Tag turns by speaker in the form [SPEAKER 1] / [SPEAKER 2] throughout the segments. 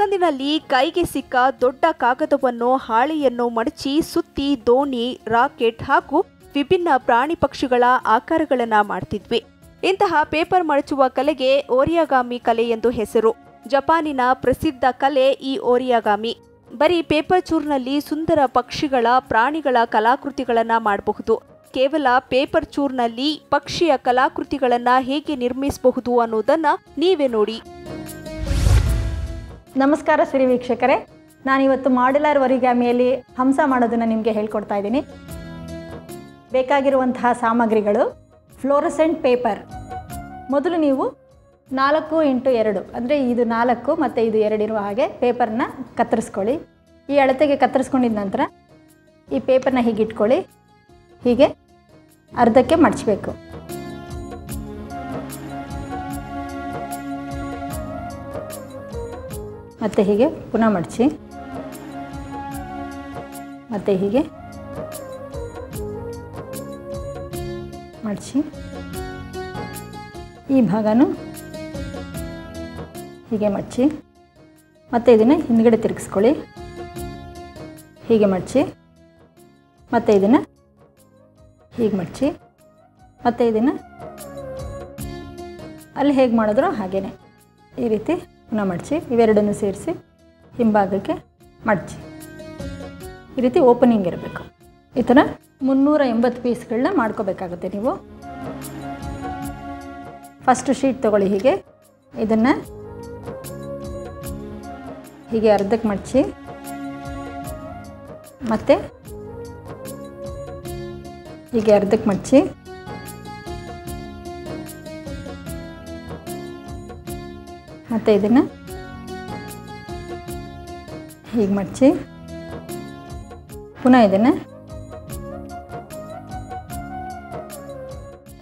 [SPEAKER 1] ಜಮಖಂಡಿನಲ್ಲಿ ಕೈಗೆ ಸಿಕ್ಕ ದೊಡ್ಡ ಕಾಗದವನ್ನು ಹಾಳೆಯನ್ನು ಮಡಚಿ ಸುತ್ತಿ ದೋಣಿ, ರಾಕೆಟ್ ಹಾಗೂ ವಿಭಿನ್ನ ಪ್ರಾಣಿ ಪಕ್ಷಿಗಳ ಆಕಾರಗಳನ್ನು ಮಾಡ್ತಿದ್ವಿ. ಇಂತಹ ಪೇಪರ್ ಮಡಚುವ ಕಲೆಗೆ ಓರಿಯಾಗಾಮಿ ಕಲೆ ಎಂದು ಹೆಸರು. ಜಪಾನಿನ ಪ್ರಸಿದ್ಧ ಕಲೆ ಈ ಓರಿಯಾಗಾಮಿ. ಬರೀ ಪೇಪರ್ ಚೂರ್ನಲ್ಲಿ ಸುಂದರ ಪಕ್ಷಿಗಳ, ಪ್ರಾಣಿಗಳ ಕಲಾಕೃತಿಗಳನ್ನು ಮಾಡಬಹುದು. ಕೇವಲ ಪೇಪರ್ ಚೂರ್ನಲ್ಲಿ ಪಕ್ಷಿಯ ಕಲಾಕೃತಿಗಳನ್ನು ಹೇಗೆ ನಿರ್ಮಿಸಬಹುದು ಅನ್ನೋದನ್ನ ನೀವೇ ನೋಡಿ.
[SPEAKER 2] ನಮಸ್ಕಾರ ಸಿರಿ ವೀಕ್ಷಕರೇ, ನಾನಿವತ್ತು ಮಾಡ್ಯುಲರ್ ಓರಿಗಾಮಿಯಲ್ಲಿ ಹಂಸ ಮಾಡೋದನ್ನು ನಿಮಗೆ ಹೇಳ್ಕೊಡ್ತಾ ಇದ್ದೀನಿ. ಬೇಕಾಗಿರುವಂತಹ ಸಾಮಗ್ರಿಗಳು: ಫ್ಲೋರಸೆಂಟ್ ಪೇಪರ್. ಮೊದಲು ನೀವು 4x2 ಅಂದರೆ ಇದು 4 ಮತ್ತು ಇದು 2 ಇರುವ ಹಾಗೆ ಪೇಪರ್ನ ಕತ್ತರಿಸ್ಕೊಳ್ಳಿ. ಈ ಅಳತೆಗೆ ಕತ್ತರಿಸ್ಕೊಂಡಿದ ನಂತರ ಈ ಪೇಪರ್ನ ಹೀಗೆ ಇಟ್ಕೊಳ್ಳಿ. ಹೀಗೆ ಅರ್ಧಕ್ಕೆ ಮಡಚಬೇಕು. ಮತ್ತು ಹೀಗೆ ಪುನಃ ಮಡಚಿ, ಮತ್ತು ಹೀಗೆ ಮಡಚಿ, ಈ ಭಾಗನೂ ಹೀಗೆ ಮಡಚಿ, ಮತ್ತು ಇದನ್ನು ಹಿಂದ್ಗಡೆ ತಿರುಗಿಸ್ಕೊಳ್ಳಿ. ಹೀಗೆ ಮಡಚಿ, ಮತ್ತು ಇದನ್ನು ಹೀಗೆ ಮಡಚಿ, ಮತ್ತು ಇದನ್ನು ಅಲ್ಲಿ ಹೇಗೆ ಮಾಡಿದ್ರೋ ಹಾಗೇ ಈ ರೀತಿ ಪುನಃ ಮಡಚಿ, ಇವೆರಡನ್ನು ಸೇರಿಸಿ ಹಿಂಭಾಗಕ್ಕೆ ಮಡಚಿ. ಈ ರೀತಿ ಓಪನಿಂಗ್ ಇರಬೇಕು. ಈ ಥರ 380 ಪೀಸ್ಗಳನ್ನ ಮಾಡ್ಕೋಬೇಕಾಗುತ್ತೆ ನೀವು. ಫಸ್ಟ್ ಶೀಟ್ ತೊಗೊಳ್ಳಿ. ಹೀಗೆ ಇದನ್ನು ಹೀಗೆ ಅರ್ಧಕ್ಕೆ ಮಡಚಿ, ಮತ್ತು ಹೀಗೆ ಅರ್ಧಕ್ಕೆ ಮಡಚಿ, ಮತ್ತು ಇದನ್ನು ಹೀಗೆ ಮಡಚಿ, ಪುನಃ ಇದನ್ನು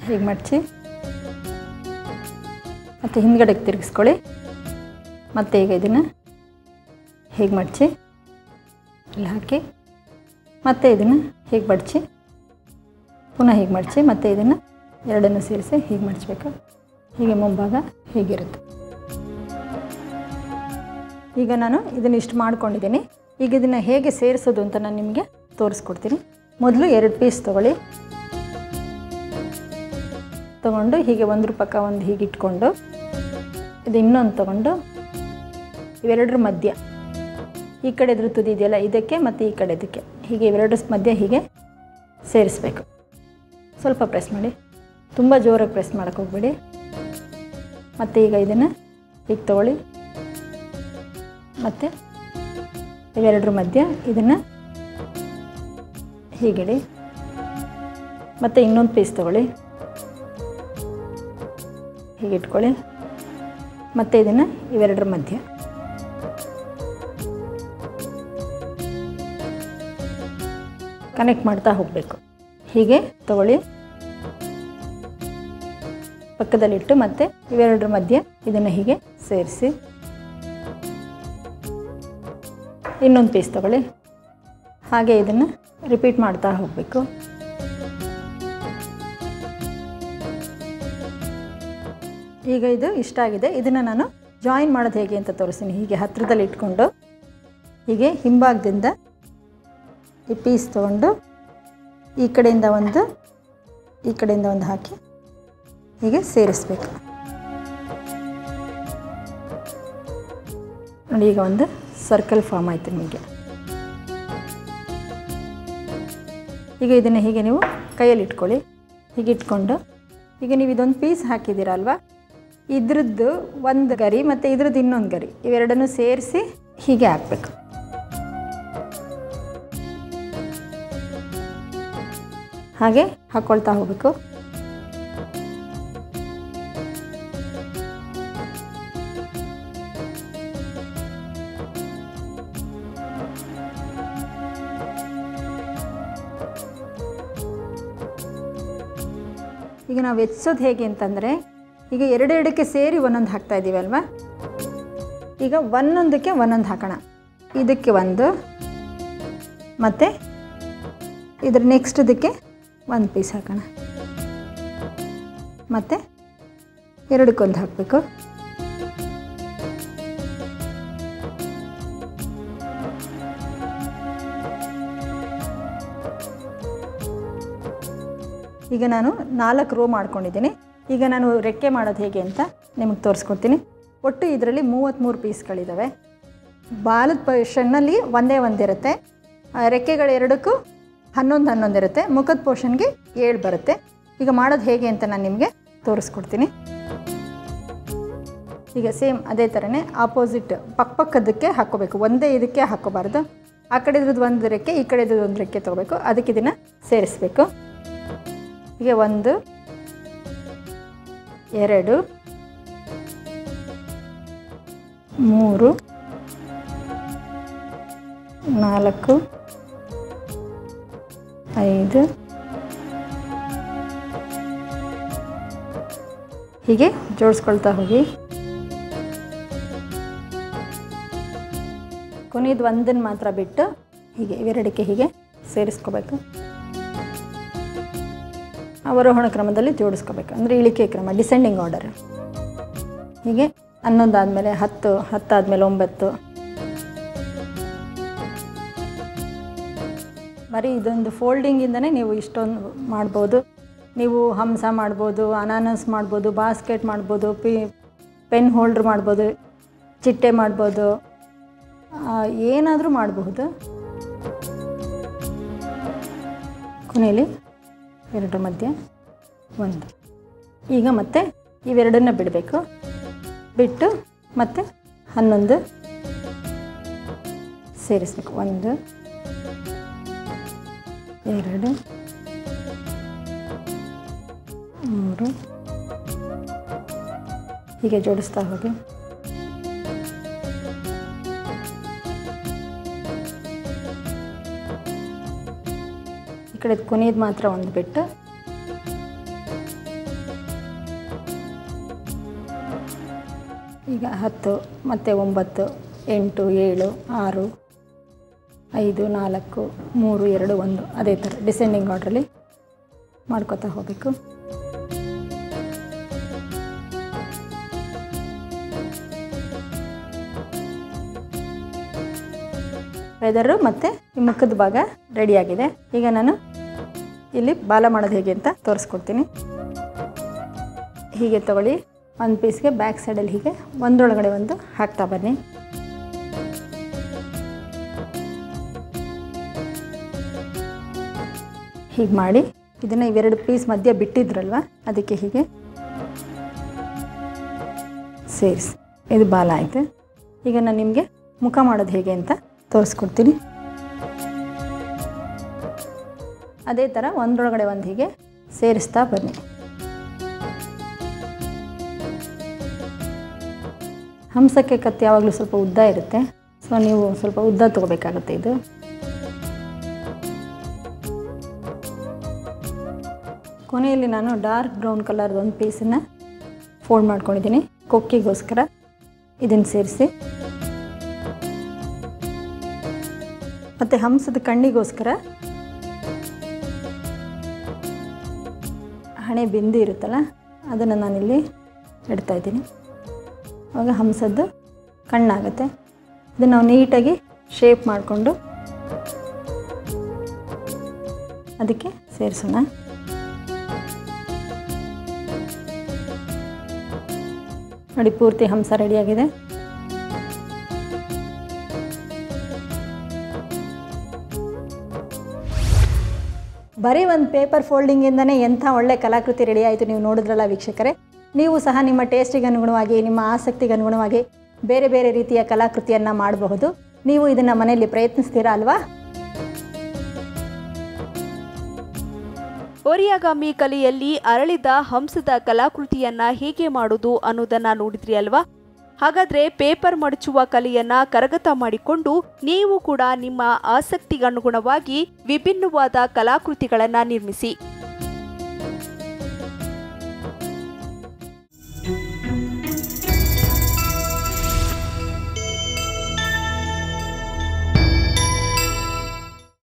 [SPEAKER 2] ಹೀಗೆ ಮಡಚಿ, ಮತ್ತು ಹಿಂದ್ಗಡೆಗೆ ತಿರುಗಿಸ್ಕೊಳ್ಳಿ. ಮತ್ತು ಈಗ ಇದನ್ನು ಹೀಗೆ ಮಡಚಿ ಇಲ್ಲಿ ಹಾಕಿ, ಮತ್ತು ಇದನ್ನು ಹೀಗೆ ಮಡಚಿ, ಪುನಃ ಹೀಗೆ ಮಡಚಿ, ಮತ್ತು ಇದನ್ನು ಎರಡನ್ನು ಸೇರಿಸಿ ಹೀಗೆ ಮಡಚಬೇಕು. ಹೀಗೆ ಮುಂಭಾಗ ಹೀಗಿರುತ್ತೆ. ಈಗ ನಾನು ಇದನ್ನು ಇಷ್ಟು ಮಾಡ್ಕೊಂಡಿದ್ದೀನಿ. ಈಗ ಇದನ್ನು ಹೇಗೆ ಸೇರಿಸೋದು ಅಂತ ನಾನು ನಿಮಗೆ ತೋರಿಸ್ಕೊಡ್ತೀನಿ. ಮೊದಲು 2 ಪೀಸ್ ತೊಗೊಂಡು ಹೀಗೆ ಒಂದ್ರ ಪಕ್ಕ ಒಂದು ಹೀಗೆ ಇಟ್ಕೊಂಡು, ಇದು ಇನ್ನೊಂದು ತೊಗೊಂಡು ಇವೆರಡರ ಮಧ್ಯ ಈ ಕಡೆ ಇದ್ರ ತುದಿ ಇದೆಯಲ್ಲ ಇದಕ್ಕೆ ಮತ್ತು ಈ ಕಡೆ ಇದಕ್ಕೆ ಹೀಗೆ ಇವೆರಡರ ಮಧ್ಯೆ ಹೀಗೆ ಸೇರಿಸ್ಬೇಕು. ಸ್ವಲ್ಪ ಪ್ರೆಸ್ ಮಾಡಿ, ತುಂಬ ಜೋರಾಗಿ ಪ್ರೆಸ್ ಮಾಡೋಕ್ಕೆ ಹೋಗ್ಬೇಡಿ. ಮತ್ತು ಈಗ ಇದನ್ನು ಹೀಗೆ ತೊಗೊಳ್ಳಿ, ಮತ್ತು ಇವೆರಡರ ಮಧ್ಯ ಇದನ್ನು ಹೀಗಿಡಿ, ಮತ್ತು ಇನ್ನೊಂದು ಪೀಸ್ ತೊಗೊಳ್ಳಿ, ಹೀಗೆ ಇಟ್ಕೊಳ್ಳಿ, ಮತ್ತು ಇದನ್ನು ಇವೆರಡರ ಮಧ್ಯ ಕನೆಕ್ಟ್ ಮಾಡ್ತಾ ಹೋಗಬೇಕು. ಹೀಗೆ ತೊಗೊಳ್ಳಿ, ಪಕ್ಕದಲ್ಲಿಟ್ಟು, ಮತ್ತು ಇವೆರಡರ ಮಧ್ಯೆ ಇದನ್ನು ಹೀಗೆ ಸೇರಿಸಿ, ಇನ್ನೊಂದು ಪೀಸ್ ತೊಗೊಳ್ಳಿ, ಹಾಗೆ ಇದನ್ನು ರಿಪೀಟ್ ಮಾಡ್ತಾ ಹೋಗಬೇಕು. ಈಗ ಇದು ಇಷ್ಟ ಆಗಿದೆ. ಇದನ್ನು ನಾನು ಜಾಯಿನ್ ಮಾಡೋದು ಹೇಗೆ ಅಂತ ತೋರಿಸ್ತೀನಿ. ಹೀಗೆ ಹತ್ತಿರದಲ್ಲಿ ಇಟ್ಕೊಂಡು ಹೀಗೆ ಹಿಂಭಾಗದಿಂದ ಈ ಪೀಸ್ ತೊಗೊಂಡು ಈ ಕಡೆಯಿಂದ ಒಂದು ಹಾಕಿ ಹೀಗೆ ಸೇರಿಸ್ಬೇಕು. ನೋಡಿ, ಈಗ ಒಂದು ಸರ್ಕಲ್ ಫಾರ್ಮ್ ಆಯಿತು ನಿಮಗೆ. ಈಗ ಇದನ್ನು ಹೀಗೆ ನೀವು ಕೈಯಲ್ಲಿ ಇಟ್ಕೊಳ್ಳಿ. ಹೀಗೆ ಇಟ್ಕೊಂಡು ಈಗ ನೀವು ಇದೊಂದು ಪೀಸ್ ಹಾಕಿದ್ದೀರಲ್ವ, ಇದ್ರದ್ದು ಒಂದು ಗರಿ ಮತ್ತು ಇದ್ರದ್ದು ಇನ್ನೊಂದು ಗರಿ ಇವೆರಡನ್ನು ಸೇರಿಸಿ ಹೀಗೆ ಹಾಕಬೇಕು. ಹಾಗೆ ಹಾಕ್ಕೊಳ್ತಾ ಹೋಗಬೇಕು. ಈಗ ನಾವು ಹೆಚ್ಚೋದು ಹೇಗೆ ಅಂತಂದರೆ, ಈಗ ಎರಡೆರಡಕ್ಕೆ ಸೇರಿ ಒಂದೊಂದು ಹಾಕ್ತಾ ಇದ್ದೀವಿ ಅಲ್ವಾ. ಈಗ ಒಂದೊಂದಕ್ಕೆ ಒಂದೊಂದು ಹಾಕೋಣ. ಇದಕ್ಕೆ ಒಂದು, ಮತ್ತು ಇದ್ರ ನೆಕ್ಸ್ಟ್ ಇದಕ್ಕೆ ಒಂದು ಪೀಸ್ ಹಾಕೋಣ, ಮತ್ತು ಎರಡಕ್ಕೊಂದು ಹಾಕಬೇಕು. ಈಗ ನಾನು 4 ರೋ ಮಾಡ್ಕೊಂಡಿದ್ದೀನಿ. ಈಗ ನಾನು ರೆಕ್ಕೆ ಮಾಡೋದು ಹೇಗೆ ಅಂತ ನಿಮಗೆ ತೋರಿಸ್ಕೊಡ್ತೀನಿ. ಒಟ್ಟು ಇದರಲ್ಲಿ 33 ಪೀಸ್ಗಳಿದ್ದಾವೆ. ಬಾಲದ ಪೋರ್ಷನ್ನಲ್ಲಿ ಒಂದಿರುತ್ತೆ, ರೆಕ್ಕೆಗಳೆರಡಕ್ಕೂ 11 ಇರುತ್ತೆ, ಮುಖದ ಪೋರ್ಷನ್ಗೆ 7 ಬರುತ್ತೆ. ಈಗ ಮಾಡೋದು ಹೇಗೆ ಅಂತ ನಾನು ನಿಮಗೆ ತೋರಿಸ್ಕೊಡ್ತೀನಿ. ಈಗ ಸೇಮ್ ಅದೇ ಥರನೇ ಆಪೋಸಿಟ್ ಪಕ್ಕದಕ್ಕೆ ಹಾಕ್ಕೋಬೇಕು, ಒಂದೇ ಇದಕ್ಕೆ ಹಾಕ್ಕೋಬಾರ್ದು. ಆ ಕಡೆ ಇದ್ರದ್ದು ಒಂದು ರೆಕ್ಕೆ, ಈ ಕಡೆ ಇದ್ರದ್ದು ಒಂದು ರೆಕ್ಕೆ ತೊಗೋಬೇಕು, ಅದಕ್ಕೆ ಇದನ್ನು ಸೇರಿಸ್ಬೇಕು. ಈಗ 1 2 3 4 5 ಹೀಗೆ ಜೋಡಿಸ್ಕೊಳ್ತಾ ಹೋಗಿ. ಕೊನೆಯದು ಒಂದನ್ನು ಮಾತ್ರ ಬಿಟ್ಟು ಹೀಗೆ ಇವೆರಡಕ್ಕೆ ಹೀಗೆ ಸೇರಿಸ್ಕೋಬೇಕು. ಅವರೋಹಣ ಕ್ರಮದಲ್ಲಿ ಜೋಡಿಸ್ಕೋಬೇಕು, ಅಂದರೆ ಇಳಿಕೆ ಕ್ರಮ, ಡಿಸೆಂಡಿಂಗ್ ಆರ್ಡರ್. ಹೀಗೆ 11 ಆದಮೇಲೆ 10, 10 ಆದಮೇಲೆ 9. ಬರೀ ಇದೊಂದು ಫೋಲ್ಡಿಂಗಿಂದನೇ ನೀವು ಇಷ್ಟೊಂದು ಮಾಡ್ಬೋದು. ನೀವು ಹಂಸ ಮಾಡ್ಬೋದು, ಅನಾನಸ್ ಮಾಡ್ಬೋದು, ಬಾಸ್ಕೆಟ್ ಮಾಡ್ಬೋದು, ಪೆನ್ ಹೋಲ್ಡ್ರ್ ಮಾಡ್ಬೋದು, ಚಿಟ್ಟೆ ಮಾಡ್ಬೋದು, ಏನಾದರೂ ಮಾಡಬಹುದು. ಕೊನೆಯಲ್ಲಿ 2 ಮಧ್ಯೆ 1. ಈಗ ಮತ್ತೆ ಇವೆರಡನ್ನ ಬಿಡಬೇಕು, ಬಿಟ್ಟು ಮತ್ತೆ 11 ಸೇರಿಸ್ಬೇಕು. 1 2 3 ಹೀಗೆ ಜೋಡಿಸ್ತಾ ಹೋಗಿ. ಈ ಕಡೆ ಕೊನೆಯದು ಮಾತ್ರ ಒಂದು ಬಿಟ್ಟು ಈಗ 10 ಮತ್ತು 9 8 7 6 5 4 3 2 1 ಅದೇ ಥರ ಡಿಸೆಂಡಿಂಗ್ ಆರ್ಡ್ರಲ್ಲಿ ಮಾಡ್ಕೋತಾ ಹೋಗಬೇಕು. ವೆದರು ಮತ್ತು ಈ ಮುಖದ ಭಾಗ ರೆಡಿಯಾಗಿದೆ. ಈಗ ನಾನು ಇಲ್ಲಿ ಬಾಲ ಮಾಡೋದು ಹೇಗೆ ಅಂತ ತೋರಿಸ್ಕೊಡ್ತೀನಿ. ಹೀಗೆ ತಗೊಳ್ಳಿ, ಒಂದು ಪೀಸ್ಗೆ ಬ್ಯಾಕ್ ಸೈಡಲ್ಲಿ ಹೀಗೆ ಒಂದರೊಳಗಡೆ ಒಂದು ಹಾಕ್ತಾ ಬನ್ನಿ. ಹೀಗೆ ಮಾಡಿ ಇದನ್ನು ಇವೆರಡು ಪೀಸ್ ಮಧ್ಯೆ ಬಿಟ್ಟಿದ್ರಲ್ವ, ಅದಕ್ಕೆ ಹೀಗೆ ಸೇರಿಸಿ. ಇದು ಬಾಲ ಆಯಿತು. ಈಗ ನಾನು ನಿಮಗೆ ಮುಖ ಮಾಡೋದು ಹೇಗೆ ಅಂತ ತೋರಿಸ್ಕೊಡ್ತೀನಿ. ಅದೇ ಥರ ಒಂದರೊಳಗಡೆ ಒಂದು ಹೀಗೆ ಸೇರಿಸ್ತಾ ಬನ್ನಿ. ಹಂಸಕ್ಕೆ ಕತ್ತು ಯಾವಾಗಲೂ ಸ್ವಲ್ಪ ಉದ್ದ ಇರುತ್ತೆ, ಸೊ ನೀವು ಸ್ವಲ್ಪ ಉದ್ದ ತೊಗೋಬೇಕಾಗುತ್ತೆ. ಇದು ಕೊನೆಯಲ್ಲಿ ನಾನು ಡಾರ್ಕ್ ಬ್ರೌನ್ ಕಲರ್ದು ಒಂದು ಪೀಸನ್ನು ಫೋಲ್ಡ್ ಮಾಡ್ಕೊಂಡಿದ್ದೀನಿ ಕೊಕ್ಕಿಗೋಸ್ಕರ. ಇದನ್ನು ಸೇರಿಸಿ ಮತ್ತು ಹಂಸದ ಕಣ್ಣಿಗೋಸ್ಕರ ಹಣೆ ಬಿಂದು ಇರುತ್ತಲ್ಲ, ಅದನ್ನು ನಾನಿಲ್ಲಿ ಇಡ್ತಾಯಿದ್ದೀನಿ. ಆವಾಗ ಹಂಸದ್ದು ಕಣ್ಣಾಗುತ್ತೆ. ಇದನ್ನು ನಾವು ನೀಟಾಗಿ ಶೇಪ್ ಮಾಡಿಕೊಂಡು ಅದಕ್ಕೆ ಸೇರಿಸೋಣ. ನೋಡಿ, ಪೂರ್ತಿ ಹಂಸ ರೆಡಿಯಾಗಿದೆ. ಬರೀ ಒಂದು ಪೇಪರ್ ಫೋಲ್ಡಿಂಗಿಂದನೇ ಎಂಥ ಒಳ್ಳೆ ಕಲಾಕೃತಿ ರೆಡಿ ಆಯಿತು. ನೀವು ನೋಡಿದ್ರಲ್ಲ ವೀಕ್ಷಕರೇ, ನೀವು ಸಹ ನಿಮ್ಮ ಟೇಸ್ಟಿಗೆ ಅನುಗುಣವಾಗಿ, ನಿಮ್ಮ ಆಸಕ್ತಿಗೆ ಅನುಗುಣವಾಗಿ ಬೇರೆ ಬೇರೆ ರೀತಿಯ ಕಲಾಕೃತಿಯನ್ನು ಮಾಡಬಹುದು. ನೀವು ಇದನ್ನು ಮನೆಯಲ್ಲಿ ಪ್ರಯತ್ನಿಸ್ತೀರಾ ಅಲ್ವಾ?
[SPEAKER 1] ಓರಿಯಾಗಾಮಿ ಕಲೆಯಲ್ಲಿ ಅರಳಿದ ಹಂಸದ ಕಲಾಕೃತಿಯನ್ನ ಹೇಗೆ ಮಾಡೋದು ಅನ್ನೋದನ್ನ ನೋಡಿದ್ರಿ ಅಲ್ವಾ? ಹಾಗಾದ್ರೆ ಪೇಪರ್ ಮಡಚುವ ಕಲೆಯನ್ನ ಕರಗತ ಮಾಡಿಕೊಂಡು ನೀವು ಕೂಡ ನಿಮ್ಮ ಆಸಕ್ತಿಗನುಗುಣವಾಗಿ ವಿಭಿನ್ನವಾದ ಕಲಾಕೃತಿಗಳನ್ನ ನಿರ್ಮಿಸಿ.